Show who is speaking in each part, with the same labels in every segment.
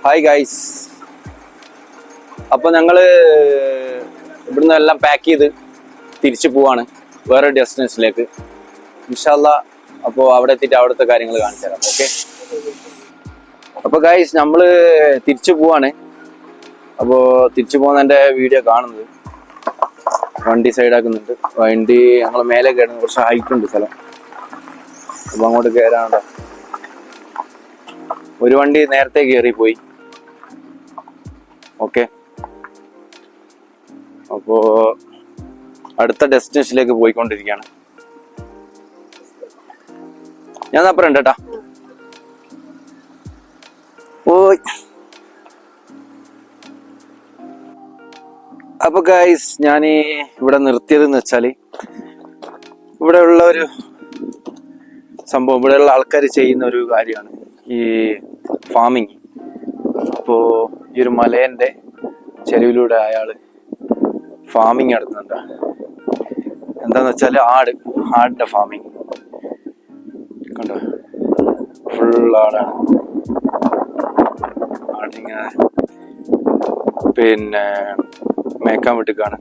Speaker 1: Hi guys. അപ്പോൾ ഞങ്ങൾ ഇവിടുന്ന് എല്ലാം പാക്ക് ചെയ്ത് തിരിച്ചു പോവാണ് വേറെ ഡെസ്റ്റിനേഷനിലേക്ക്. ഇൻഷാ അല്ലാഹ് അപ്പോൾ അവിടെ എത്തിയിട്ട് അവിടുത്തെ കാര്യങ്ങൾ കാണിച്ചു തരാം. ഓക്കെ. അപ്പോൾ ഗൈസ് നമ്മൾ തിരിച്ചു പോവാണ്. അപ്പോൾ തിരിച്ചു പോകുന്നതിൻ്റെ വീഡിയോ കാണുന്നത്. വണ്ടി സൈഡാക്കുന്നുണ്ട്. വണ്ടി ഞങ്ങൾ മേലെ കയറുന്നത് കുറച്ച് ഹൈറ്റ് ഉണ്ട് സ്ഥലം. അപ്പോൾ അങ്ങോട്ട് കയറാനുണ്ടോ. ഒരു വണ്ടി നേരത്തെ കയറിപ്പോയി. ഓക്കെ. അപ്പോൾ അടുത്ത ഡെസ്റ്റിനേഷനിലേക്ക് പോയിക്കൊണ്ടിരിക്കുകയാണ്. ഞാൻ അപ്പുറം ഉണ്ട് കേട്ടാ. ഓയ്. അപ്പൊ ഗൈസ്, ഞാൻ ഇവിടെ നിർത്തിയതെന്ന് വെച്ചാല് ഇവിടെ ഉള്ള ഒരു സംഭവം, ഇവിടെയുള്ള ആൾക്കാർ ചെയ്യുന്ന ഒരു കാര്യമാണ് ഈ ഫാമിങ്. അപ്പോൾ ഈ ഒരു മലേന്റെ ചെരുവിലൂടെ അയാള് ഫാമിങ് നടത്തുന്നുണ്ട്. എന്താന്ന് വെച്ചാല് ആടിന്റെ ഫാമിങ് കണ്ടോ, ഫുൾ ആടാണ്. ആടിങ്ങനെ പിന്നെ മേക്കാൻ വിട്ടിക്കാണ്.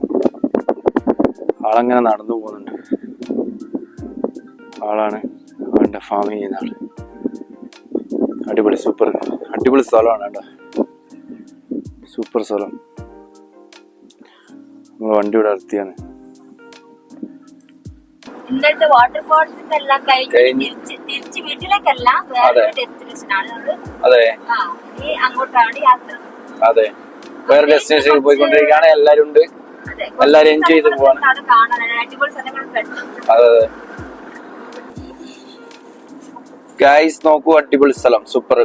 Speaker 1: ആളങ്ങനെ നടന്നു പോകുന്നുണ്ട്. ആളാണ് ആടിന്റെ ഫാമിങ് ചെയ്യുന്ന ആള്. അടിപൊളി സൂപ്പർ അടിപൊളി സ്ഥലമാണ് കേട്ടോ. സൂപ്പർ സ്ഥലം. നമ്മൾ വണ്ടി ഇവിടെ നിർത്തിയാണ്.
Speaker 2: ഇന്നത്തെ വാട്ടർഫോൾസിന്റെ എല്ലാം കഴിഞ്ഞ് തിരിച്ച് വീട്ടിലേക്കല്ല, വേറെ ഡെസ്റ്റിനേഷൻ ആണ്.
Speaker 1: അതെ,
Speaker 2: അങ്ങോട്ടാണ് യാത്ര.
Speaker 1: അതെ, വേറെ ഡെസ്റ്റിനേഷനിൽ പോയിക്കൊണ്ടിരിക്കുകയാണ്. എല്ലാരും ഉണ്ട്. എല്ലാരും എൻജോയ് ചെയ്ത് പോവാണ്.
Speaker 2: അടിപൊളി സ്ഥലങ്ങളൊക്കെ ഉണ്ട്.
Speaker 1: അതെ അതെ ഗൈസ്, നോക്കൂ, അടിപൊളി സ്ഥലം, സൂപ്പർ.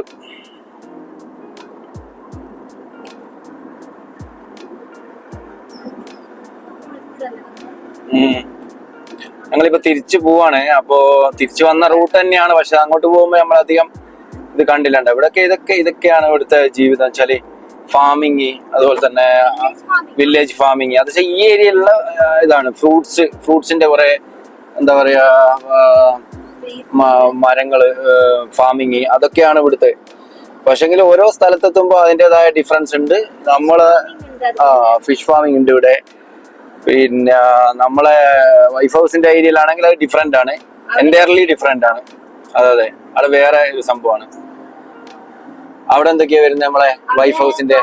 Speaker 1: ഞങ്ങളിപ്പോ തിരിച്ചു പോവാണ്. അപ്പോ തിരിച്ചു വന്ന റൂട്ട് തന്നെയാണ്, പക്ഷെ അങ്ങോട്ട് പോകുമ്പോ നമ്മളധികം ഇത് കണ്ടില്ലണ്ട. ഇതൊക്കെയാണ് ഇവിടുത്തെ ജീവിതം വെച്ചാല് ഫാമിങ്, അതുപോലെ തന്നെ വില്ലേജ് ഫാമിങ്. അത് ഈ ഏരിയയിലുള്ള ഇതാണ് ഫ്രൂട്ട്സിന്റെ കുറെ എന്താ പറയാ മരങ്ങള്, ഫാമിങ്, അതൊക്കെയാണ് ഇവിടുത്തെ. പക്ഷെങ്കിൽ ഓരോ സ്ഥലത്തെത്തുമ്പോ അതിൻ്റെതായ ഡിഫറൻസ് ഉണ്ട്. നമ്മള് ഫിഷ് ഫാമിംഗ് ഉണ്ട് ഇവിടെ. പിന്നെ നമ്മളെ വൈഫ് ഹൗസിന്റെ ഏരിയയിലാണെങ്കിൽ അത് ഡിഫറെന്റ് ആണ്, എൻറ്റയർലി ഡിഫറെന്റ് ആണ്. അതെ, അത് വേറെ ഒരു സംഭവമാണ്. അവിടെ എന്തൊക്കെയാ വരുന്നത്? നമ്മളെ വൈഫ് ഹൗസിന്റെ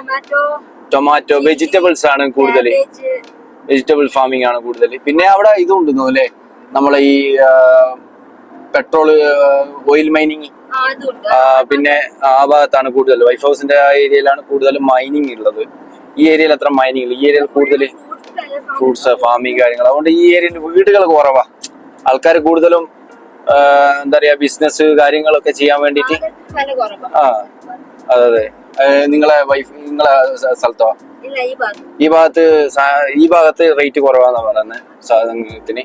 Speaker 1: ടൊമാറ്റോ, വെജിറ്റബിൾസ് ആണ് കൂടുതൽ. വെജിറ്റബിൾ ഫാമിംഗ് ആണ് കൂടുതൽ. പിന്നെ അവിടെ ഇതും ഉണ്ടെന്നു അല്ലേ, നമ്മളെ ഈ പെട്രോള്, ഓയിൽ മൈനിങ്. പിന്നെ ആ ഭാഗത്താണ് കൂടുതൽ. വൈഫ് ഹൗസിന്റെ ആ ഏരിയയിലാണ് കൂടുതലും മൈനിങ് ഉള്ളത്. ഈ ഏരിയയിൽ അത്ര മൈനിങ് ഇല്ല. ഈ ഏരിയയിൽ കൂടുതൽ ഫ്രൂട്ട്സ് ഫാമിങ് കാര്യങ്ങൾ. അതുകൊണ്ട് ഈ ഏരിയയിൽ വീടുകൾ കുറവാ. ആൾക്കാർ കൂടുതലും എന്താ പറയാ ബിസിനസ് കാര്യങ്ങളൊക്കെ ചെയ്യാൻ വേണ്ടിട്ട്. അതെ. നിങ്ങളെ സ്ഥലത്തോ? ഈ ഭാഗത്ത് റേറ്റ് കുറവാന്നാ പറയുന്നത് സാധനത്തിന്.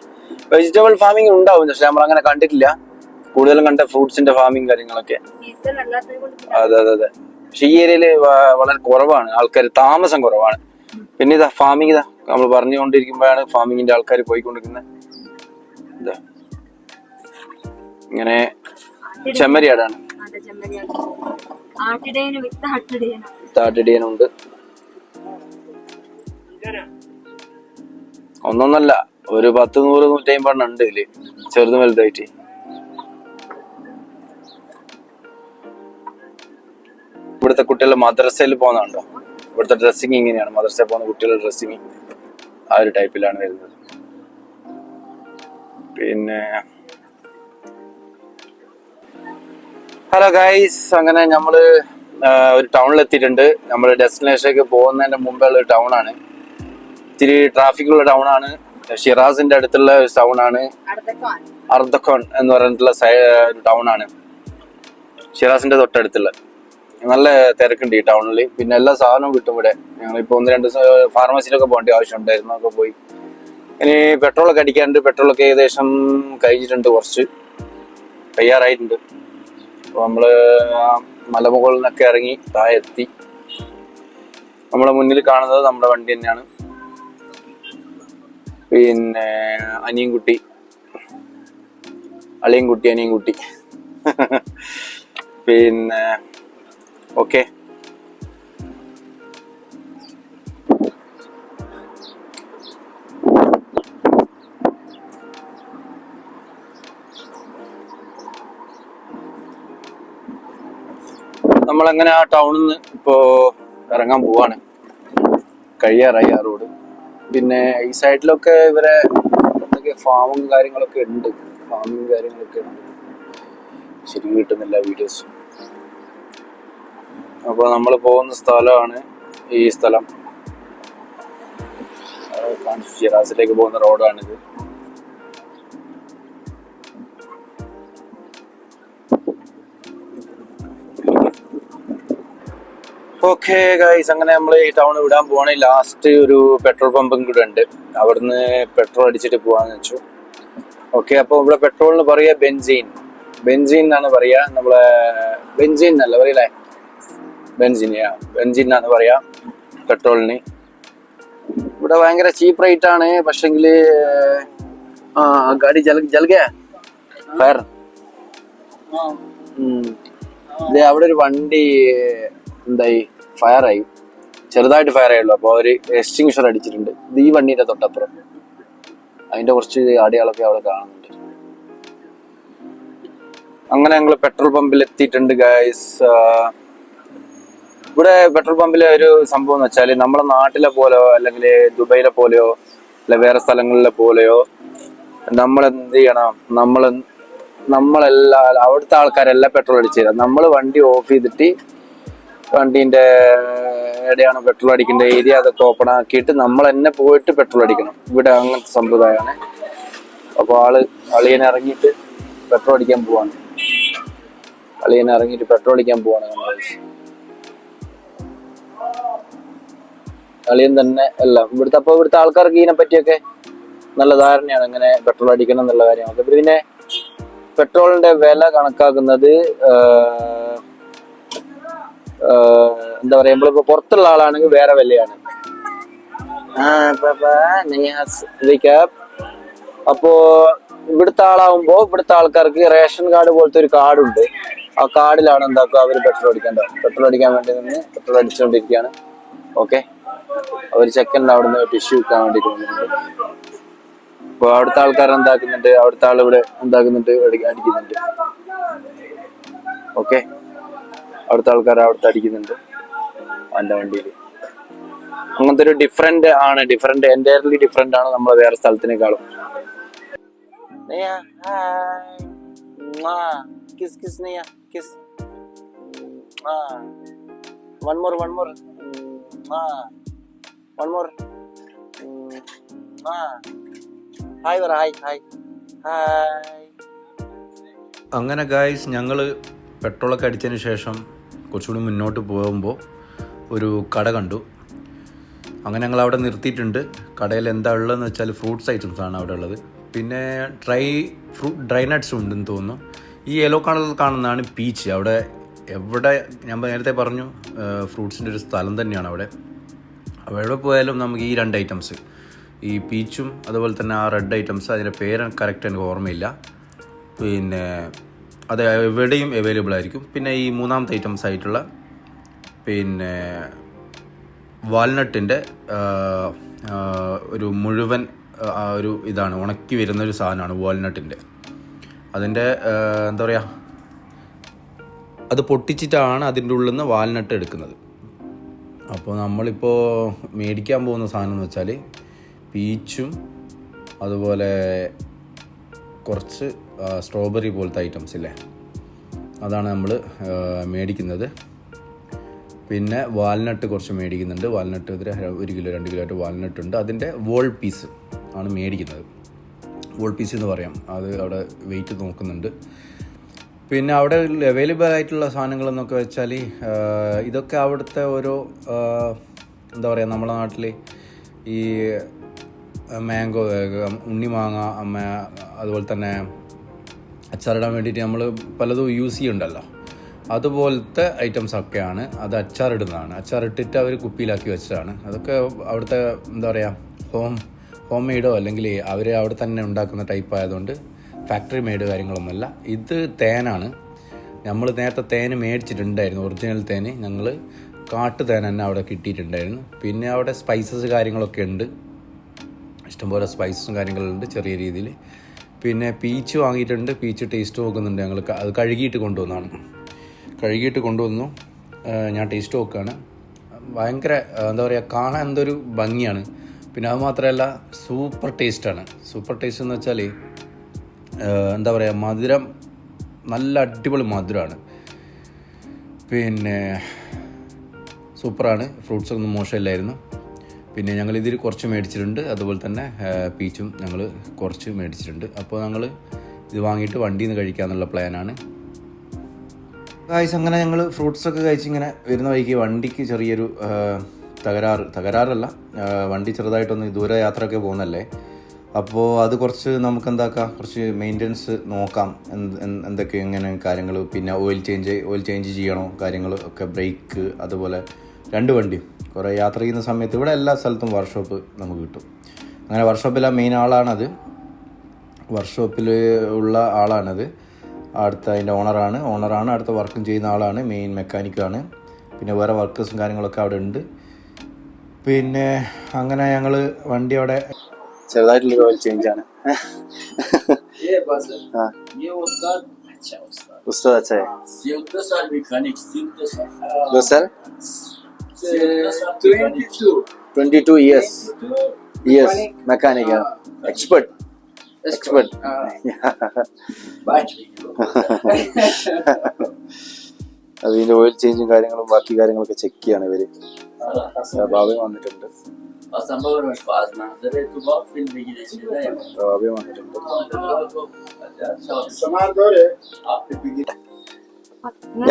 Speaker 1: വെജിറ്റബിൾ ഫാമിംഗ് ഉണ്ടാവും, പക്ഷെ നമ്മൾ അങ്ങനെ കണ്ടിട്ടില്ല. കൂടുതലും കണ്ട ഫ്രൂട്ട്സിന്റെ ഫാമിംഗ് കാര്യങ്ങളൊക്കെ. അതെ. പക്ഷെ ഈ ഏരിയയില് വളരെ കുറവാണ് ആൾക്കാർ, താമസം കുറവാണ്. പിന്നെ ഇതാ ഫാമിംഗ്, ഇതാ നമ്മൾ പറഞ്ഞുകൊണ്ടിരിക്കുമ്പോഴാണ് ഫാമിങ്ങിന്റെ ആൾക്കാർ പോയിക്കൊണ്ടിരിക്കുന്നത്. ഇതാ ഇങ്ങനെ ചെമ്മരിയാടാണ്. ആട്ടിടയനുണ്ട്. ഒന്നൊന്നല്ല, ഒരു 10, 100, 150 ഉണ്ട് ഇതില്, ചെറുതും വലുതായിട്ട്. ഇവിടുത്തെ കുട്ടികൾ മദ്രസയിൽ പോകുന്നുണ്ടോ? ഇവിടുത്തെ ഡ്രസ്സിങ് ഇങ്ങനെയാണ്. മദ്രസയിൽ പോകുന്ന കുട്ടികളുടെ ഡ്രസ്സിങ് ആ ഒരു ടൈപ്പിലാണ് വരുന്നത്. പിന്നെ ഹലോ ഗൈസ്, അങ്ങനെ നമ്മള് ഒരു ടൗണിൽ എത്തിയിട്ടുണ്ട്. നമ്മൾ ഡെസ്റ്റിനേഷനിലേക്ക് പോകുന്നതിന്റെ മുമ്പുള്ള ഒരു ടൗൺ ആണ്. ഇത്തിരി ട്രാഫിക് ഉള്ള ടൗൺ ആണ്. ഷിറാസിന്റെ അടുത്തുള്ള ഒരു ടൗൺ ആണ്. അർദഖോൻ എന്ന് പറഞ്ഞിട്ടുള്ള ഒരു ടൗൺ ആണ്, ഷിറാസിന്റെ തൊട്ടടുത്തുള്ള. നല്ല തിരക്കുണ്ട് ഈ ടൗണിൽ. പിന്നെ എല്ലാ സാധനവും കിട്ടും ഇവിടെ. ഞങ്ങളിപ്പോ 1-2 ഫാർമസിയിലൊക്കെ പോകേണ്ട ആവശ്യം ഉണ്ടായിരുന്നു, ഒക്കെ പോയി. ഇനി പെട്രോളൊക്കെ അടിക്കാനുണ്ട്. പെട്രോളൊക്കെ ഏകദേശം കഴിഞ്ഞിട്ടുണ്ട്, കുറച്ച് തയ്യാറായിട്ടുണ്ട്. അപ്പൊ നമ്മള് മലമുകളിൽ നിന്നൊക്കെ ഇറങ്ങി താഴെ എത്തി. നമ്മളെ മുന്നിൽ കാണുന്നത് നമ്മുടെ വണ്ടി തന്നെയാണ്. പിന്നെ അനിയൻകുട്ടി, അനിയൻകുട്ടി. പിന്നെ ഓക്കെ, നമ്മളങ്ങനെ ആ ടൗണിൽ നിന്ന് ഇപ്പോൾ ഇറങ്ങാൻ പോവാണ്. കഴിയാറായി ആ റോഡ്. പിന്നെ ഈ സൈഡിലൊക്കെ ഇവരെ എന്തൊക്കെ ഫാമും കാര്യങ്ങളൊക്കെ ഉണ്ട്. ശരി കിട്ടുന്നില്ല വീഡിയോസ്. അപ്പോൾ നമ്മൾ പോകുന്ന സ്ഥലമാണ് ഈ സ്ഥലം. ഷിറാസിലേക്ക് പോകുന്ന റോഡാണിത്. ഓക്കെ ഗൈസ്, അങ്ങനെ നമ്മൾ ഈ ടൗൺ വിടാൻ പോവാണ്. ലാസ്റ്റ് ഒരു പെട്രോൾ പമ്പും കൂടെ ഉണ്ട്. അവിടുന്ന് പെട്രോൾ അടിച്ചിട്ട് പോവാന്ന് വെച്ചു. ഓക്കെ, അപ്പോൾ ഇവിടെ പെട്രോളിന് പറയാ ബെൻസീൻ എന്നാണ് പറയാ. നമ്മളെ ബെൻസീൻ എന്നല്ല പറയല്ലേ, ബെൻസീൻ എന്നാണ് പറയാ പെട്രോളിന്. ഇവിടെ ഭയങ്കര ചീപ്പ് റേറ്റ് ആണ്. പക്ഷെങ്കില് ഗാഡി ജൽഗ ഫയർ. അവിടെ ഒരു വണ്ടി എന്തായി, ഫയറായി, ചെറുതായിട്ട് ഫയർ ആയുള്ളൂ. അപ്പോൾ അവര് എക്സ്റ്റിങ്ഷർ അടിച്ചിട്ടുണ്ട്. ഇത് ഈ വണ്ടീന്റെ തൊട്ടപ്പുറം. അതിന്റെ കുറച്ച് ആടികളൊക്കെ അവിടെ കാണുന്നുണ്ട്. അങ്ങനെ ഞങ്ങൾ പെട്രോൾ പമ്പിൽ എത്തിയിട്ടുണ്ട് ഗൈസ്. ഇവിടെ പെട്രോൾ പമ്പിലെ ഒരു സംഭവം എന്ന് വെച്ചാൽ നമ്മളെ നാട്ടിലെ പോലെയോ അല്ലെങ്കിൽ ദുബൈയിലെ പോലെയോ അല്ലെ വേറെ സ്ഥലങ്ങളിലെ പോലെയോ നമ്മൾ എന്ത് ചെയ്യണം, നമ്മളെല്ലാം അവിടുത്തെ ആൾക്കാരെല്ലാം പെട്രോൾ അടിച്ചു തരാം. നമ്മൾ വണ്ടി ഓഫ് ചെയ്തിട്ട് വണ്ടീന്റെ എവിടെയാണ് പെട്രോൾ അടിക്കേണ്ട ഏരിയ അതൊക്കെ ഓപ്പൺ ആക്കിയിട്ട് നമ്മൾ തന്നെ പോയിട്ട് പെട്രോൾ അടിക്കണം. ഇവിടെ അങ്ങനത്തെ സമ്പ്രദായമാണ്. അപ്പോൾ അളിയനെ ഇറങ്ങിയിട്ട് പെട്രോൾ അടിക്കാൻ പോവാണ്. അളിയൻ തന്നെ എല്ലാം ഇവിടുത്തെ. അപ്പോൾ ഇവിടുത്തെ ആൾക്കാർക്ക് ഇതിനെ പറ്റിയൊക്കെ നല്ല ധാരണയാണ്, ഇങ്ങനെ പെട്രോൾ അടിക്കണം എന്നുള്ള കാര്യങ്ങളൊക്കെ. പിന്നെ പെട്രോളിന്റെ വില കണക്കാക്കുന്നത് എന്താ പറയാ, നമ്മളിപ്പോ പുറത്തുള്ള ആളാണെങ്കിൽ വേറെ വിലയാണ്. അപ്പോ ഇവിടുത്തെ ആളാവുമ്പോ ഇവിടുത്തെ ആൾക്കാർക്ക് റേഷൻ കാർഡ് പോലത്തെ ഒരു കാർഡുണ്ട്. ആ കാർഡിലാണ് എന്താക്കുക അവർ പെട്രോൾ അടിക്കാൻ വേണ്ടി നിന്ന് പെട്രോൾ അടിച്ചുകൊണ്ടിരിക്കുകയാണ്. ഓക്കെ, അവർ ചെക്കൻ്റെ അവിടുന്ന് ടിഷ്യൂ വെക്കാൻ വേണ്ടിട്ട് വന്നിട്ടുണ്ട്. അപ്പൊ അവിടുത്തെ ആൾക്കാർ എന്താക്കുന്നുണ്ട്, അവിടുത്തെ ആൾ ഇവിടെ എന്താക്കുന്നുണ്ട്, അടിക്കുന്നുണ്ട്. ഓക്കെ, അവിടുത്തെ ആൾക്കാർ അവിടുത്തെ അടിക്കുന്നുണ്ട് എൻ്റെ വണ്ടിയിൽ. അങ്ങനത്തെ ഒരു ഡിഫറെന്റ് എൻറ്റയർലി ഡിഫറെന്റ് ആണ് നമ്മളെ വേറെ സ്ഥലത്തിനേക്കാളും. One more. Hi.
Speaker 3: അങ്ങനെ ഗായ്സ്, ഞങ്ങൾ പെട്രോളൊക്കെ അടിച്ചതിന് ശേഷം കുറച്ചുകൂടി മുന്നോട്ട് പോകുമ്പോൾ ഒരു കട കണ്ടു. അങ്ങനെ ഞങ്ങൾ അവിടെ നിർത്തിയിട്ടുണ്ട്. കടയിൽ എന്താ ഉള്ളതെന്ന് വെച്ചാൽ ഫ്രൂട്ട്സ് ഐറ്റംസ് ആണ് അവിടെ ഉള്ളത്. പിന്നെ ഡ്രൈ നട്ട്സും ഉണ്ടെന്ന് തോന്നുന്നു. ഈ യെല്ലോ കളറിൽ കാണുന്നതാണ് പീച്ച്. അവിടെ എവിടെ ഞാൻ നേരത്തെ പറഞ്ഞു ഫ്രൂട്ട്സിൻ്റെ ഒരു സ്ഥലം തന്നെയാണ് അവിടെ. എവിടെ പോയാലും നമുക്ക് ഈ രണ്ട് ഐറ്റംസ്, ഈ പീച്ചും അതുപോലെ തന്നെ ആ റെഡ് ഐറ്റംസ്, അതിൻ്റെ പേര് കറക്റ്റ് എനിക്ക് ഓർമ്മയില്ല. പിന്നെ അത് എവിടെയും അവൈലബിൾ ആയിരിക്കും. പിന്നെ ഈ മൂന്നാമത്തെ ഐറ്റംസ് ആയിട്ടുള്ള പിന്നെ വാൽനട്ടിൻ്റെ ഒരു മുഴുവൻ ഒരു ഇതാണ്, ഉണക്കി വരുന്നൊരു സാധനമാണ് വാൽനട്ടിൻ്റെ. അതിൻ്റെ എന്താ പറയുക, അത് പൊട്ടിച്ചിട്ടാണ് അതിൻ്റെ ഉള്ളിൽ നിന്ന് വാൽനട്ട് എടുക്കുന്നത്. അപ്പോൾ നമ്മളിപ്പോൾ മേടിക്കാൻ പോകുന്ന സാധനം എന്ന് വെച്ചാൽ പീച്ചും അതുപോലെ കുറച്ച് സ്ട്രോബെറി പോലത്തെ ഐറ്റംസ് ഇല്ലേ, അതാണ് നമ്മൾ മേടിക്കുന്നത്. പിന്നെ വാൽനട്ട് കുറച്ച് മേടിക്കുന്നുണ്ട്. വാൽനട്ട് 1 കിലോ 2 കിലോ ആയിട്ട് വാൽനട്ട് ഉണ്ട്. അതിൻ്റെ വോൾ പീസ് ആണ് മേടിക്കുന്നത്. വോൾ പീസ് എന്ന് പറയാം. അത് അവിടെ വെയിറ്റ് നോക്കുന്നുണ്ട്. പിന്നെ അവിടെ അവൈലബിൾ ആയിട്ടുള്ള സാധനങ്ങളെന്നൊക്കെ വെച്ചാൽ ഇതൊക്കെ അവിടുത്തെ ഓരോ എന്താ പറയുക, നമ്മുടെ നാട്ടിൽ ഈ മാംഗോ, ഉണ്ണിമാങ്ങ, അതുപോലെ തന്നെ അച്ചാറിടാൻ വേണ്ടിയിട്ട് നമ്മൾ പലതും യൂസ് ചെയ്യുന്നുണ്ടല്ലോ, അതുപോലത്തെ ഐറ്റംസൊക്കെയാണ്. അത് അച്ചാറിടുന്നതാണ്. അച്ചാറിട്ടിട്ട് അവർ കുപ്പിയിലാക്കി വെച്ചതാണ്. അതൊക്കെ അവിടുത്തെ എന്താ പറയുക, ഹോം മെയ്ഡോ അല്ലെങ്കിൽ അവർ അവിടെ തന്നെ ഉണ്ടാക്കുന്ന ടൈപ്പ് ആയതുകൊണ്ട് ഫാക്ടറി മെയ്ഡ് കാര്യങ്ങളൊന്നുമല്ല. ഇത് തേനാണ്. നമ്മൾ നേരത്തെ തേന് മേടിച്ചിട്ടുണ്ടായിരുന്നു, ഒറിജിനൽ തേന്. ഞങ്ങൾ കാട്ടുതേൻ തന്നെ അവിടെ കിട്ടിയിട്ടുണ്ടായിരുന്നു. പിന്നെ അവിടെ സ്പൈസസ് കാര്യങ്ങളൊക്കെ ഉണ്ട്, ഇഷ്ടംപോലെ സ്പൈസസും കാര്യങ്ങളുണ്ട് ചെറിയ രീതിയിൽ. പിന്നെ പീച്ച് വാങ്ങിയിട്ടുണ്ട്. പീച്ച് ടേസ്റ്റ് നോക്കുന്നുണ്ട് ഞങ്ങൾ. അത് കഴുകിയിട്ട് കൊണ്ടുവന്നു. ഞാൻ ടേസ്റ്റ് നോക്കുകയാണ്. ഭയങ്കര എന്താ പറയുക, കാണാൻ എന്തൊരു ഭംഗിയാണ്. പിന്നെ അത് മാത്രമല്ല സൂപ്പർ ടേസ്റ്റാണ്. സൂപ്പർ ടേസ്റ്റ് എന്ന് വെച്ചാൽ എന്താ പറയുക, മധുരം നല്ല അടിപൊളി മധുരമാണ്. പിന്നെ സൂപ്പറാണ്. ഫ്രൂട്ട്സ് ഒന്നും മോശമില്ലായിരുന്നു. പിന്നെ ഞങ്ങളിതിൽ കുറച്ച് മേടിച്ചിട്ടുണ്ട്. അതുപോലെ തന്നെ പീച്ചും ഞങ്ങൾ കുറച്ച് മേടിച്ചിട്ടുണ്ട്. അപ്പോൾ ഞങ്ങൾ ഇത് വാങ്ങിയിട്ട് വണ്ടിയിൽ നിന്ന് കഴിക്കാമെന്നുള്ള പ്ലാനാണ്. ഗായ്സ്, അങ്ങനെ ഞങ്ങൾ ഫ്രൂട്ട്സൊക്കെ കഴിച്ച് ഇങ്ങനെ വരുന്ന വഴിക്ക് വണ്ടിക്ക് ചെറിയൊരു തകരാറല്ല, വണ്ടി ചെറുതായിട്ടൊന്ന് ദൂര യാത്രയൊക്കെ പോകുന്നല്ലേ. അപ്പോൾ അത് കുറച്ച് നമുക്ക് എന്താക്കാം, കുറച്ച് മെയിൻ്റനൻസ് നോക്കാം, എന്തൊക്കെ എങ്ങനെ കാര്യങ്ങൾ. പിന്നെ ഓയിൽ ചേഞ്ച് ചെയ്യണോ കാര്യങ്ങൾ ഒക്കെ, ബ്രേക്ക്, അതുപോലെ 2 വണ്ടിയും. കുറേ യാത്ര ചെയ്യുന്ന സമയത്ത് ഇവിടെ എല്ലാ സ്ഥലത്തും വർക്ക്ഷോപ്പ് നമുക്ക് കിട്ടും. അങ്ങനെ വർക്ക്ഷോപ്പിലെ മെയിൻ ആളാണത്, വർക്ക്ഷോപ്പിൽ ഉള്ള ആളാണത്. അടുത്ത അതിൻ്റെ ഓണറാണ്. അടുത്ത വർക്കും ചെയ്യുന്ന ആളാണ്, മെയിൻ മെക്കാനിക്കാണ്. പിന്നെ വേറെ വർക്കേഴ്സും കാര്യങ്ങളൊക്കെ അവിടെ ഉണ്ട്. പിന്നെ അങ്ങനെ ഞങ്ങൾ വണ്ടി അവിടെ ചെറുതായിട്ടുള്ള ഓയിൽ ചേഞ്ച് ആണ്. ഉസ്താദ് അച്ഛാ 22 years mechanic, expert. അതിന്റെ ഓയിൽ ചേഞ്ചും കാര്യങ്ങളും ബാക്കി കാര്യങ്ങളൊക്കെ ചെക്ക് ചെയ്യാണ് ഇവര്. ഭാവ്യം വന്നിട്ടുണ്ട്.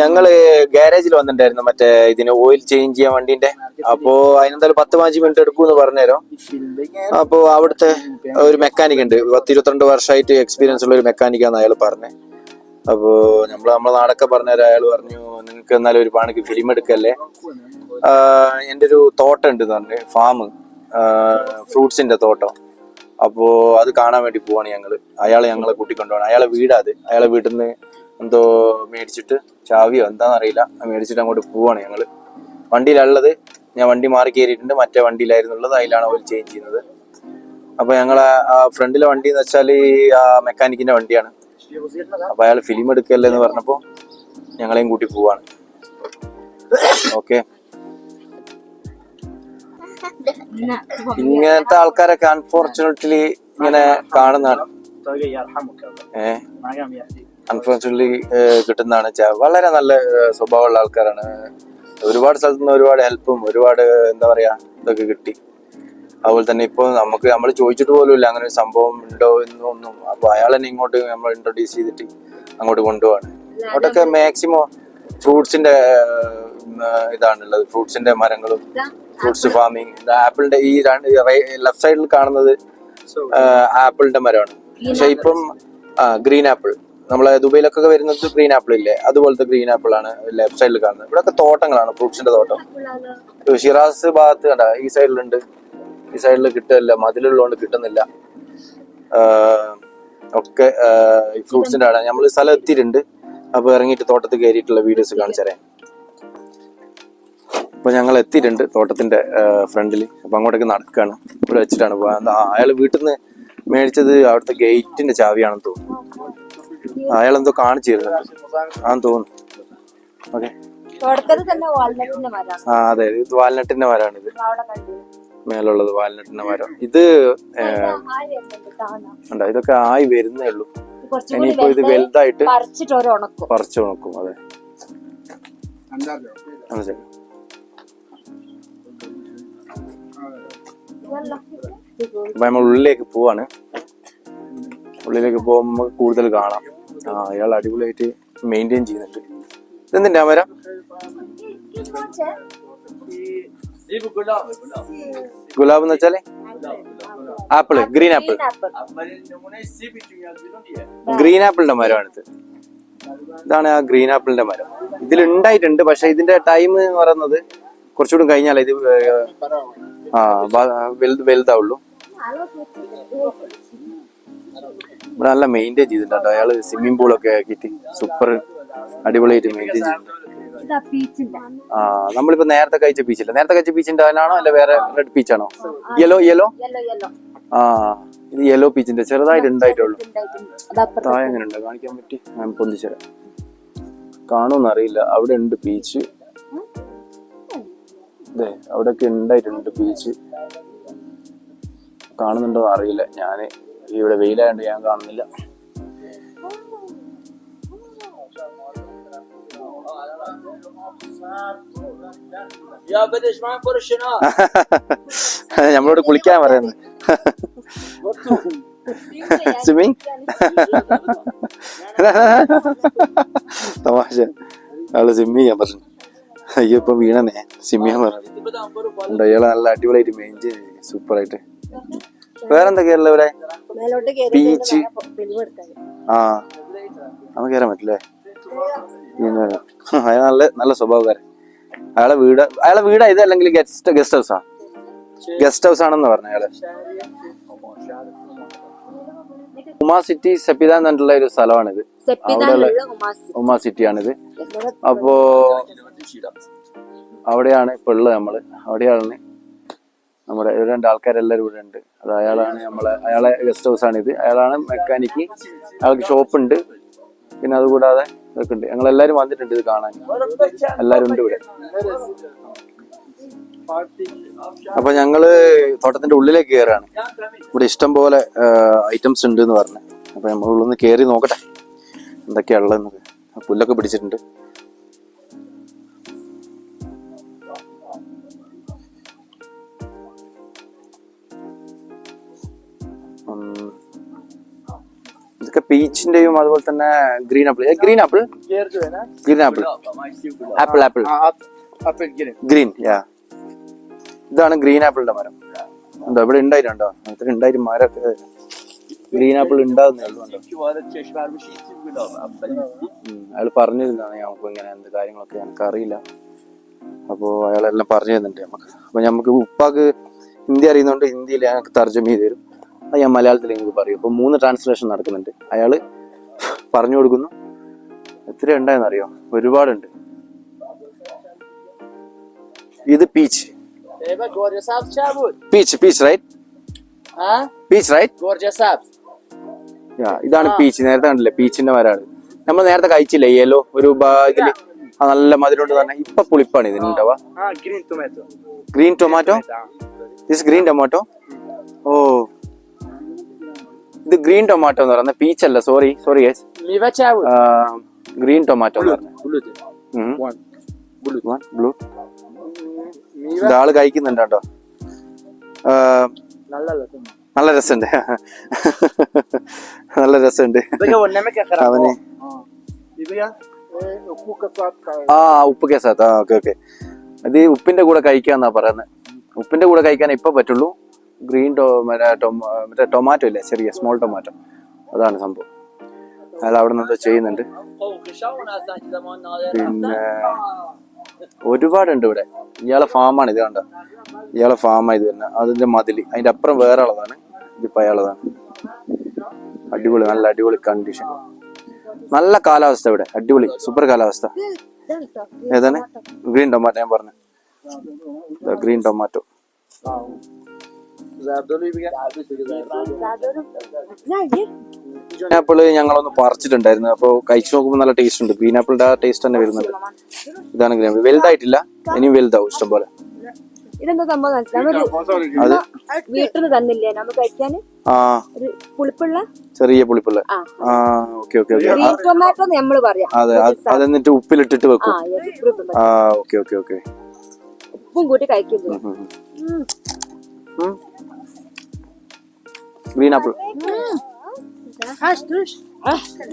Speaker 3: ഞങ്ങള് ഗാരേജിൽ വന്നിട്ടുണ്ടായിരുന്നു മറ്റേ ഇതിന് ഓയിൽ ചേഞ്ച് ചെയ്യാൻ വണ്ടീന്റെ. അപ്പോ അതിനെന്തായാലും 10-15 മിനിറ്റ് എടുക്കുമെന്ന് പറഞ്ഞുതരാം. അപ്പോ അവിടുത്തെ ഒരു മെക്കാനിക് ഉണ്ട്, 10-22 വർഷമായിട്ട് എക്സ്പീരിയൻസ് ഉള്ള ഒരു മെക്കാനിക്കാന്ന് അയാൾ പറഞ്ഞേ. അപ്പോ നമ്മളെ നാടൊക്കെ പറഞ്ഞുതരാം. അയാൾ പറഞ്ഞു, നിങ്ങൾക്ക് എന്നാലും ഒരു പണിക്ക് ഫിലിം എടുക്കല്ലേ, എൻ്റെ ഒരു തോട്ടം ഉണ്ട് പറഞ്ഞ്, ഫാം, ഫ്രൂട്ട്സിന്റെ തോട്ടം. അപ്പോ അത് കാണാൻ വേണ്ടി പോവാണ് ഞങ്ങള്. ഞങ്ങളെ കൂട്ടിക്കൊണ്ടുപോകണം. അയാളെ വീടാത്. അയാളെ വീട്ടിൽ നിന്ന് എന്തോ മേടിച്ചിട്ട്, ചാവിയോ എന്താണെന്നറിയില്ല, മേടിച്ചിട്ട് അങ്ങോട്ട് പോവാണ് ഞങ്ങള്. വണ്ടിയിലുള്ളത്, ഞാൻ വണ്ടി മാറി കയറിയിട്ടുണ്ട്, മറ്റേ വണ്ടിയിലായിരുന്നുള്ളത്, അതിലാണ് ഓയിൽ ചേഞ്ച് ചെയ്യുന്നത്. അപ്പൊ ഞങ്ങളെ ഫ്രണ്ടിലെ വണ്ടി എന്ന് വെച്ചാല് ആ മെക്കാനിക്കിന്റെ വണ്ടിയാണ്. അപ്പൊ അയാൾ ഫിലിം എടുക്കല്ലേ എന്ന് പറഞ്ഞപ്പോ ഞങ്ങളെയും കൂട്ടി പോവാണ്. ഓക്കെ, ഇങ്ങനത്തെ ആൾക്കാരൊക്കെ അൺഫോർച്ചുനേറ്റ്ലി ഇങ്ങനെ കാണുന്നതാണ്. അൺഫോർച്ചുനേറ്റ്ലി കിട്ടുന്നതാണ്. വളരെ നല്ല സ്വഭാവമുള്ള ആൾക്കാരാണ്. ഒരുപാട് സ്ഥലത്തു നിന്ന് ഒരുപാട് ഹെൽപ്പും ഒരുപാട് എന്താ പറയാ ഇതൊക്കെ കിട്ടി. അതുപോലെ തന്നെ ഇപ്പൊ നമ്മൾ ചോദിച്ചിട്ട് പോലും ഇല്ല അങ്ങനെ ഒരു സംഭവം ഉണ്ടോ എന്നൊന്നും. അപ്പൊ അയാൾ തന്നെ ഇങ്ങോട്ട് നമ്മൾ ഇൻട്രൊഡ്യൂസ് ചെയ്തിട്ട് അങ്ങോട്ട് കൊണ്ടുപോവാണ്. അങ്ങോട്ടൊക്കെ മാക്സിമം ഫ്രൂട്ട്സിന്റെ ഇതാണുള്ളത്, ഫ്രൂട്ട്സിന്റെ മരങ്ങളും ഫ്രൂട്ട്സ് ഫാമിങ്. ആപ്പിളിന്റെ ഈ ലെഫ്റ്റ് സൈഡിൽ കാണുന്നത് ആപ്പിളിന്റെ മരമാണ്. പക്ഷെ ഇപ്പം ഗ്രീൻ ആപ്പിൾ, നമ്മളെ ദുബൈയിലൊക്കെ വരുന്നത് ഗ്രീൻ ആപ്പിൾ ഇല്ലേ, അതുപോലത്തെ ഗ്രീൻ ആപ്പിൾ ആണ് ലെഫ്റ്റ് സൈഡിൽ കാണുന്നത്. ഇവിടെ ഒക്കെ തോട്ടങ്ങളാണ്, ഫ്രൂട്ട്സിന്റെ തോട്ടം. ഷിറാസ് ഭാഗത്ത് കണ്ട, ഈ സൈഡിലുണ്ട്, ഈ സൈഡിൽ കിട്ടില്ല, മതിലുള്ളതുകൊണ്ട് കിട്ടുന്നില്ല. ഒക്കെ ഈ ഫ്രൂട്ട്സിന്റെ ആണ്. നമ്മൾ സ്ഥലം എത്തിയിട്ടുണ്ട്. അപ്പൊ ഇറങ്ങിയിട്ട് തോട്ടത്തിൽ കയറിയിട്ടുള്ള വീഡിയോസ് കാണിച്ചറിയാം. അപ്പൊ ഞങ്ങൾ എത്തിയിട്ടുണ്ട് തോട്ടത്തിന്റെ ഫ്രണ്ടിൽ. അപ്പൊ അങ്ങോട്ടേക്ക് നടക്കുകയാണ്. ഇവിടെ വെച്ചിട്ടാണ് അയാൾ വീട്ടിൽ നിന്ന് മേടിച്ചത് അവിടുത്തെ ഗേറ്റിന്റെ ചാവിയാണെന്ന് തോന്നുന്നു. അയാളെന്തോ കാണിച്ചു തരുന്നുണ്ട് ആന്ന് തോന്നുന്നു. ഓക്കെ, അതെ, ഇത് വാൽനട്ടിന്റെ മരമാണ്. ഇത് മേലുള്ളത് വാൽനട്ടിന്റെ മരം. ഇത് ഇതൊക്കെ ആയി വരുന്നേ ഉള്ളൂ. ഇനിയിപ്പോ ഇത് വലുതായിട്ട് പറിച്ചു ഉണക്കും. അതെ, അപ്പൊ നമ്മൾ ഉള്ളിലേക്ക് പോവാണ്. ഉള്ളിലേക്ക് പോകുമ്പോ കൂടുതൽ കാണാം. അയാൾ അടിപൊളിയായിട്ട് മെയിൻറ്റെയിൻ ചെയ്യുന്നുണ്ട്. ഇതെന്തിന്റെ ആ മരം? ഗുലാബ് എന്ന് വെച്ചാല് ആപ്പിള്, ഗ്രീൻ ആപ്പിൾ. ഗ്രീൻ ആപ്പിളിന്റെ മരമാണിത്. ഇതാണ് ആ ഗ്രീൻ ആപ്പിളിന്റെ മരം. ഇതിൽ ഉണ്ടായിട്ടുണ്ട്, പക്ഷെ ഇതിന്റെ ടൈം എന്ന് പറയുന്നത് കുറച്ചുകൂടി കഴിഞ്ഞാലേ ഇത് വലുതാവുള്ളൂ. ഇവിടെ നല്ല മെയിൻറ്റെയിൻ ചെയ്തിട്ടുണ്ട് അയാള്. സ്വിമ്മിംഗ് പൂളൊക്കെ ആക്കിയിട്ട് സൂപ്പർ അടിപൊളിയായിട്ട് മെയിൻറ്റെയിൻ ചെയ്തിട്ടുണ്ട്. നമ്മളിപ്പോ നേരത്തെ കഴിച്ച പീച്ചില്ല, നേരത്തെ കഴിച്ച പീച്ചിന്റെ അതിനാണോ അല്ല വേറെ റെഡ് പീച്ചാണോ? യെല്ലോ ഇത് യെല്ലോ പീച്ചിന്റെ ചെറുതായിട്ട് ഉണ്ടായിട്ടുള്ളൂ. താഴെ എങ്ങനെ ഉണ്ട് കാണിക്കാൻ പറ്റി? ഞാൻ പൊന്തിച്ചേരാം. കാണുമെന്ന് അറിയില്ല. അവിടെ ഉണ്ട് പീച്ച്,
Speaker 1: അതെ അവിടെയൊക്കെ ഉണ്ടായിട്ടുണ്ട് ബീച്ച്. കാണുന്നുണ്ടോ അറിയില്ല, ഞാന് ഇവിടെ വെയിലായോണ്ട് ഞാൻ കാണുന്നില്ല. നമ്മളോട് കുളിക്കാൻ പറയുന്നത്. സ്വിമ്മിങ് തമാശ. ആള് സ്വിമ്മ് ചെയ്യാൻ പറഞ്ഞു. അയ്യോ ഇപ്പൊ വീണനെ സ്വിമ്മ് ചെയ്യാൻ പറഞ്ഞു. ഇയാള് നല്ല അടിപൊളിയായിട്ട് മെയിൻറ്റെയിൻ ചെയ്തു, സൂപ്പർ ആയിട്ട്. വേറെന്തൊക്കെയല്ല ഇവിടെ? ബീച്ച്. ആ നമുക്ക് കയറാൻ പറ്റില്ലേ? അയാൾ നല്ല സ്വഭാവക്കാരൻ. അയാളെ വീടാ ഇത്, അല്ലെങ്കിൽ ഗസ്റ്റ് ഹൗസാ? ഗസ്റ്റ് ഹൗസ് ആണെന്ന് പറഞ്ഞു അയാള്. ഉമാ സിറ്റി സെപ്പിദ എന്നുള്ള ഒരു സ്ഥലമാണിത്. അവിടെയുള്ള ഉമാ സിറ്റി ആണിത്. അപ്പോ അവിടെയാണ് ഇപ്പൊ ഉള്ളത് നമ്മള്. അവിടെയാണ് നമ്മുടെ 2 ആൾക്കാരെല്ലാരും ഇവിടെ ഉണ്ട്. അത് അയാളാണ് അയാളെ ഗസ്റ്റ് ഹൗസ് ആണിത്. അയാളാണ് മെക്കാനിക്ക്. അയാൾക്ക് ഷോപ്പുണ്ട്. പിന്നെ അതുകൂടാതെ ഇതൊക്കെ ഉണ്ട്. ഞങ്ങളെല്ലാരും വന്നിട്ടുണ്ട് ഇത് കാണാൻ. എല്ലാരും ഉണ്ട് ഇവിടെ. അപ്പൊ ഞങ്ങള് തോട്ടത്തിന്റെ ഉള്ളിലേക്ക് കയറാണ്. ഇവിടെ ഇഷ്ടം പോലെ ഐറ്റംസ് ഉണ്ട് എന്ന് പറഞ്ഞു. അപ്പൊ നമ്മൾ ഉള്ളൊന്ന് കയറി നോക്കട്ടെ എന്തൊക്കെയാ ഉള്ളതെന്നത്. പുല്ലൊക്കെ പിടിച്ചിട്ടുണ്ട്. ഇതൊക്കെ പീച്ചിന്റെയും അതുപോലെ തന്നെ ഗ്രീൻ ആപ്പിൾ ഗ്രീൻ. ഇതാണ് ഗ്രീൻ ആപ്പിളിന്റെ മരം. ഉണ്ടോ ഇവിടെ ഉണ്ടായിട്ടുണ്ടോ? ഇത്ര ഉണ്ടായിട്ട് മരമൊക്കെ ഗ്രീൻ ആപ്പിൾ ഉണ്ടാകുന്നേ ഉള്ളൂ. അയാൾ പറഞ്ഞിരുന്നാണ് ഞങ്ങൾക്ക് ഇങ്ങനെ എന്ത് കാര്യങ്ങളൊക്കെ ഞങ്ങൾക്ക് അറിയില്ല. അപ്പോ അയാളെല്ലാം പറഞ്ഞു തരുന്നുണ്ട് നമുക്ക്. അപ്പൊ നമുക്ക് ഉപ്പാക്ക് ഹിന്ദി അറിയുന്നതുകൊണ്ട് ഹിന്ദിയിൽ ഞങ്ങൾക്ക് തർജ്ജമ ചെയ്ത് തരും. അത് ഞാൻ മലയാളത്തിൽ എനിക്ക് പറയും. അപ്പൊ 3 ട്രാൻസ്ലേഷൻ നടക്കുന്നുണ്ട്. അയാള് പറഞ്ഞു കൊടുക്കുന്നു. എത്ര ഉണ്ടായെന്ന് അറിയോ? ഒരുപാടുണ്ട്. ഇത് പീച്ച് റൈറ്റ്? ഇതാണ് പീച്ച്. നേരത്തെ കണ്ടില്ലേ പീച്ചിന്റെ മരമാണ്. നമ്മൾ നേരത്തെ കഴിച്ചില്ലേ യെല്ലോ ഒരു ഇതില് നല്ല മധുരമുണ്ട് തന്നെ. ഇപ്പൊ പുളിപ്പാണ് ഇതിനുണ്ടാവുക. Green tomato. Green tomato. ഓ ഇത് ഗ്രീൻ ടൊമാറ്റോ എന്ന് പറയുന്നത് പീച്ച് അല്ല. സോറി ഗ്രീൻ ടൊമാറ്റോ എന്ന് പറഞ്ഞത്. ബ്ലൂ. ഇതാള് കഴിക്കുന്നുണ്ട് കേട്ടോ. നല്ല രസമുണ്ട്. നല്ല രസമുണ്ട് അവന്. ഉപ്പ് കേസാത്ത. ഓക്കെ. ഇത് ഉപ്പിന്റെ കൂടെ കഴിക്കാന്നാ പറയുന്നത്. ഉപ്പിന്റെ കൂടെ കഴിക്കാൻ ഇപ്പൊ പറ്റുള്ളൂ. ഗ്രീൻ മറ്റേ ടൊമാറ്റോ ഇല്ലേ, ചെറിയ സ്മോൾ ടൊമാറ്റോ, അതാണ് സംഭവം. അയാൾ അവിടെ നിന്ന് ചെയ്യുന്നുണ്ട്. പിന്നെ ഒരുപാടുണ്ട് ഇവിടെ. ഇയാളെ ഫാമാണ് ഇത്. കണ്ട ഇയാളെ ഫാമാണ് ഇത് തന്നെ. അതിന്റെ മതില് അതിന്റെ അപ്പുറം വേറെ ആളതാണ്. ഇതിപ്പോ അയാളതാണ്. അടിപൊളി, നല്ല അടിപൊളി കണ്ടീഷൻ. നല്ല കാലാവസ്ഥ ഇവിടെ. അടിപൊളി സൂപ്പർ കാലാവസ്ഥ. ഏതാണ്? Green tomato. ഞാൻ പറഞ്ഞു ഗ്രീൻ ടൊമാറ്റോ. പൈനാപ്പിള് ഞങ്ങളൊന്ന് പറിച്ചിട്ടുണ്ടായിരുന്നു. അപ്പൊ കഴിച്ചു നോക്കുമ്പോൾ നല്ല ടേസ്റ്റ് ഉണ്ട്. പൈനാപ്പിളിന്റെ ആ ടേസ്റ്റ് തന്നെ വരുന്നുണ്ട്. ഇതാണ് ഗ്രീൻ. വലുതായിട്ടില്ല, ഇനിയും വലുതാവും ഇഷ്ടം പോലെ.
Speaker 2: ഇതെന്താ സംഭവം? അത് വീട്ടിൽ തന്നില്ലേ നമുക്ക് കഴിക്കാന്? പുളിപ്പുള്ള, ചെറിയ പുളിപ്പുള്ള. ടൊമാറ്റോ നമ്മള് പറയാം.
Speaker 1: അതെ, അത് എന്നിട്ട് ഉപ്പിലിട്ടിട്ട് വെക്കും.
Speaker 2: ഉപ്പും കൂട്ടി കഴിക്കില്ല.
Speaker 1: ഗ്രീൻ ആപ്പിൾ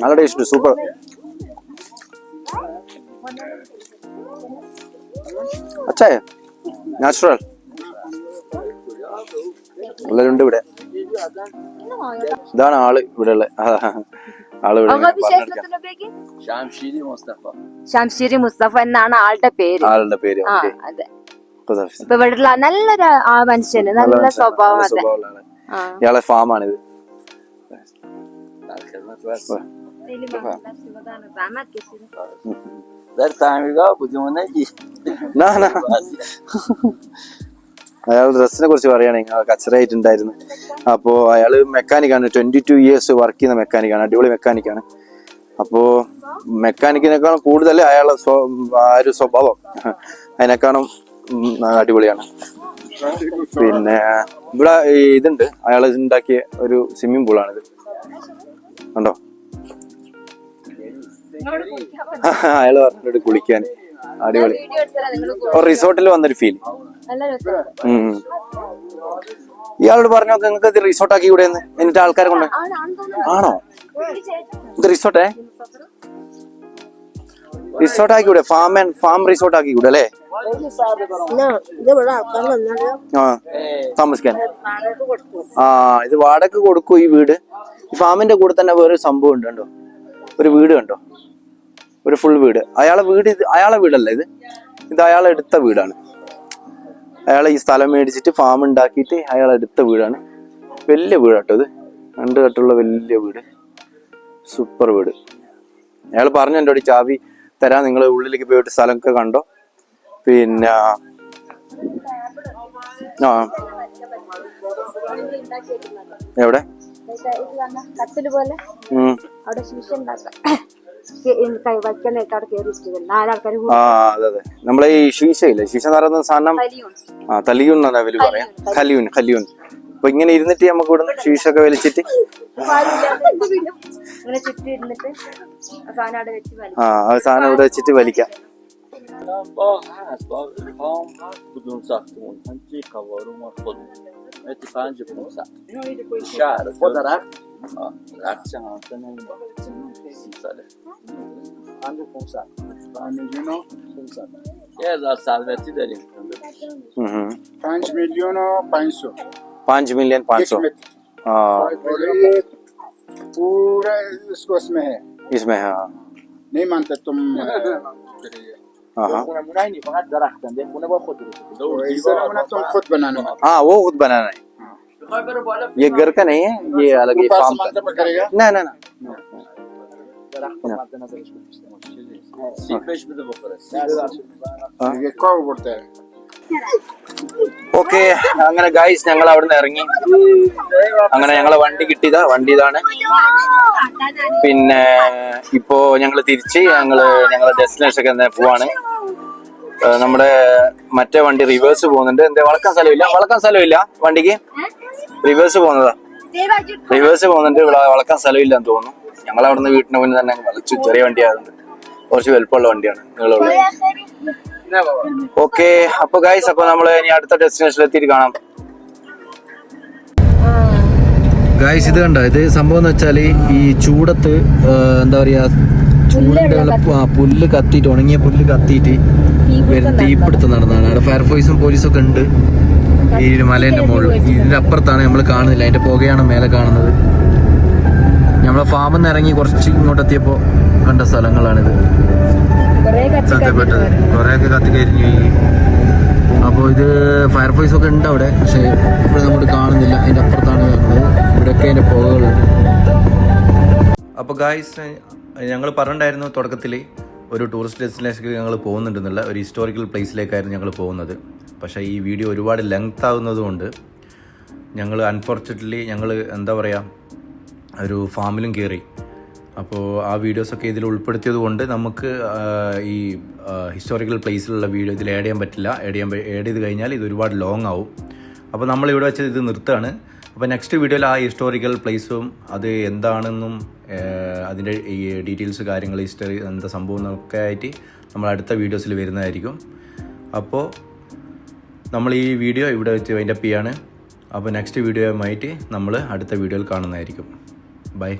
Speaker 1: നല്ല ടേസ്റ്റ്, സൂപ്പർ. അച്ഛായ നാച്ചുറൽ എല്ലാരും ഉണ്ട് ഇവിടെ. ഇതാണ് ആള് ഇവിടെ ഉള്ള ആള്.
Speaker 2: ഷംഷീരി മുസ്തഫ എന്നാണ് ആളുടെ പേര്. അതെ. ഇപ്പൊ ഇവിടെ നല്ലൊരു ആ മനുഷ്യന് നല്ല സ്വഭാവം. അതെ,
Speaker 1: ഇയാളെ ഫാമാണിത്. അയാൾ ഡ്രസ്സിനെ കുറിച്ച് പറയുകയാണെങ്കിൽ കച്ചറായിട്ടുണ്ടായിരുന്നു. അപ്പോ അയാള് മെക്കാനിക്കാണ്. 22 years വർക്ക് ചെയ്യുന്ന മെക്കാനിക്കാണ്. അടിപൊളി മെക്കാനിക്കാണ്. അപ്പോൾ മെക്കാനിക്കിനേക്കാളും കൂടുതൽ അയാളെ ആ ഒരു സ്വഭാവം അതിനേക്കാളും അടിപൊളിയാണ്. പിന്നെ ഇവിടെ ഇതുണ്ട്, അയാൾ ഉണ്ടാക്കിയ ഒരു സ്വിമ്മിംഗ് പൂളാണിത്, കണ്ടോ? അയാൾ പറഞ്ഞിട്ട് കുളിക്കാൻ അടിപൊളി, റിസോർട്ടിൽ വന്നൊരു ഫീൽ. ഇയാളോട് പറഞ്ഞോ നിങ്ങൾക്ക് ഇത് റിസോർട്ട് ആക്കി കൂടെ എന്നിട്ട് ആൾക്കാരെ കൊണ്ട്? ആണോ? ഇത് റിസോർട്ടേ? റിസോർട്ട് ആക്കി കൂടെ? ഫാം റിസോർട്ട് ആക്കി കൂടെ അല്ലേ? ആ, താമസിക്കാൻ. ആ, ഇത് വാടക കൊടുക്കും ഈ വീട്. ഈ ഫാമിന്റെ കൂടെ തന്നെ വേറെ സംഭവം ഉണ്ട്, കണ്ടോ? ഒരു വീട് കണ്ടോ? ഒരു ഫുൾ വീട്. അയാളെ വീട് ഇത് അയാളെ വീടല്ല, ഇത് അയാളെ എടുത്ത വീടാണ്. അയാളെ ഈ സ്ഥലം മേടിച്ചിട്ട് ഫാം ഉണ്ടാക്കിയിട്ട് അയാൾ എടുത്ത വീടാണ്. വലിയ വീടാട്ടോ ഇത്, 2 കെട്ടുള്ള വലിയ വീട്, സൂപ്പർ വീട്. അയാൾ പറഞ്ഞു എൻ്റെ കൂടി ചാവി തരാം, നിങ്ങൾ ഉള്ളിലേക്ക് പോയിട്ട് സ്ഥലമൊക്കെ കണ്ടോ. പിന്നെ ആ എവിടെ? അതെ അതെ, നമ്മളെ ഈ ഷീശയില്ലേ, ഷീശ എന്ന് പറയുന്ന സാധനം തലിയൂൺ എന്നാണ് അവര് പറയാം, ഖലിയൂൺ. അപ്പൊ ഇങ്ങനെ ഇരുന്നിട്ട് നമുക്ക് ഇവിടെ ഷീശ ഒക്കെ വലിച്ചിട്ട് ആ സാധനം ഇവിടെ വെച്ചിട്ട് വലിക്കാം. पाँच मिलियन 500
Speaker 4: पूरा इसको इसमें है,
Speaker 1: इसमें है।
Speaker 4: नहीं मानते तुम? तुम खुद बनाना।
Speaker 1: हाँ, वो खुद बनाना है, ये घर का नहीं है, ये अलग ही फार्म का। ना ना ना ഓക്കെ. അങ്ങനെ ഗൈസ് ഞങ്ങൾ അവിടുന്ന് ഇറങ്ങി. അങ്ങനെ ഞങ്ങളെ വണ്ടി കിട്ടിയതാ, വണ്ടി ഇതാണ്. പിന്നെ ഇപ്പോ ഞങ്ങള് തിരിച്ച് ഞങ്ങളെ ഡെസ്റ്റിനേഷൻ ഒക്കെ പോവാണ്. നമ്മുടെ മറ്റേ വണ്ടി റിവേഴ്സ് പോകുന്നുണ്ട്. എന്താ വളക്കാൻ സ്ഥലമില്ല വണ്ടിക്ക്, റിവേഴ്സ് പോകുന്നുണ്ട്. ഇവിടെ വളക്കാൻ സ്ഥലമില്ല എന്ന് തോന്നുന്നു. ഞങ്ങൾ അവിടുന്ന് വീട്ടിന് മുന്നിൽ തന്നെ വളച്ചു. ചെറിയ വണ്ടിയായതുകൊണ്ട് കുറച്ച് വലുപ്പമുള്ള വണ്ടിയാണ്, നീളമുള്ള. ഓക്കെ, അപ്പൊ ഗൈസ്, അപ്പൊ നമ്മള് ഇനി അടുത്ത ഡെസ്റ്റിനേഷനിൽ എത്തിയിട്ട് കാണാം.
Speaker 3: ഗൈസ് ഇത് കണ്ടോ, ഇത് സംഭവം എന്ന് വെച്ചാല് ഈ ചൂടത്ത് എന്താ പറയാ, ചൂടിന്റെ പുല്ല് കത്തിയിട്ട്, ഉണങ്ങിയ പുല്ല് കത്തിയിട്ട് തീപിടുത്തം നടന്നതാണ്. അവിടെ ഫയർഫോഴ്സും പോലീസും ഒക്കെ ഉണ്ട് ഈ മലേന്റെ മുകളിൽ. ഇതിന്റെ അപ്പുറത്താണ്, നമ്മൾ കാണുന്നില്ല, അതിന്റെ പുകയാണ് മേലെ കാണുന്നത്. നമ്മളെ ഫാമിൽ നിന്ന് ഇറങ്ങി കുറച്ച് ഇങ്ങോട്ട് എത്തിയപ്പോ കണ്ട സ്ഥലങ്ങളാണിത്. സത്യപ്പെട്ടത് കുറെയൊക്കെ കത്തിക്കരിഞ്ഞു പോയി. അപ്പോൾ ഇത് ഫയർഫോഴ്സ് ഒക്കെ ഉണ്ട് അവിടെ, പക്ഷെ ഇവിടെ നമ്മൾ കാണുന്നില്ല. അതിന്റെ അപ്പുറത്താണ് കാണുന്നത്. ഇവിടെയൊക്കെ അതിന്റെ പുകകളുണ്ട്. അപ്പോൾ ഗായ്സ്, ഞങ്ങൾ പറഞ്ഞിട്ടുണ്ടായിരുന്നു തുടക്കത്തിൽ ഒരു ടൂറിസ്റ്റ് ഡെസ്റ്റിനേഷനിലേക്ക് ഞങ്ങൾ പോകുന്നുണ്ടെന്നുള്ള, ഒരു ഹിസ്റ്റോറിക്കൽ പ്ലേസിലേക്കായിരുന്നു ഞങ്ങൾ പോകുന്നത്. പക്ഷേ ഈ വീഡിയോ ഒരുപാട് ലെങ്ത് ആകുന്നതുകൊണ്ട് ഞങ്ങൾ അൺഫോർച്യുനേറ്റ്ലി എന്താ പറയുക, ഒരു ഫാമിലും കയറി. അപ്പോൾ ആ വീഡിയോസൊക്കെ ഇതിൽ ഉൾപ്പെടുത്തിയത് കൊണ്ട് നമുക്ക് ഈ ഹിസ്റ്റോറിക്കൽ പ്ലേസിലുള്ള വീഡിയോ ഇതിൽ ആഡ് ചെയ്യാൻ പറ്റില്ല. ആഡ് ചെയ്ത് കഴിഞ്ഞാൽ ഇത് ഒരുപാട് ലോങ് ആവും. അപ്പോൾ നമ്മളിവിടെ വെച്ച് ഇത് നിർത്തുകയാണ്. അപ്പോൾ നെക്സ്റ്റ് വീഡിയോയിൽ ആ ഹിസ്റ്റോറിക്കൽ പ്ലേസും അത് എന്താണെന്നും അതിൻ്റെ ഈ ഡീറ്റെയിൽസ്, കാര്യങ്ങൾ, ഹിസ്റ്ററി, എന്താ സംഭവം എന്നൊക്കെ ആയിട്ട് നമ്മൾ അടുത്ത വീഡിയോസിൽ വരുന്നതായിരിക്കും. അപ്പോൾ നമ്മൾ ഈ വീഡിയോ ഇവിടെ വെച്ച് വൈൻഡപ്പ് ചെയ്യാണ്. അപ്പോൾ നെക്സ്റ്റ് വീഡിയോയുമായിട്ട് നമ്മൾ അടുത്ത വീഡിയോയിൽ കാണുന്നതായിരിക്കും. ബൈ.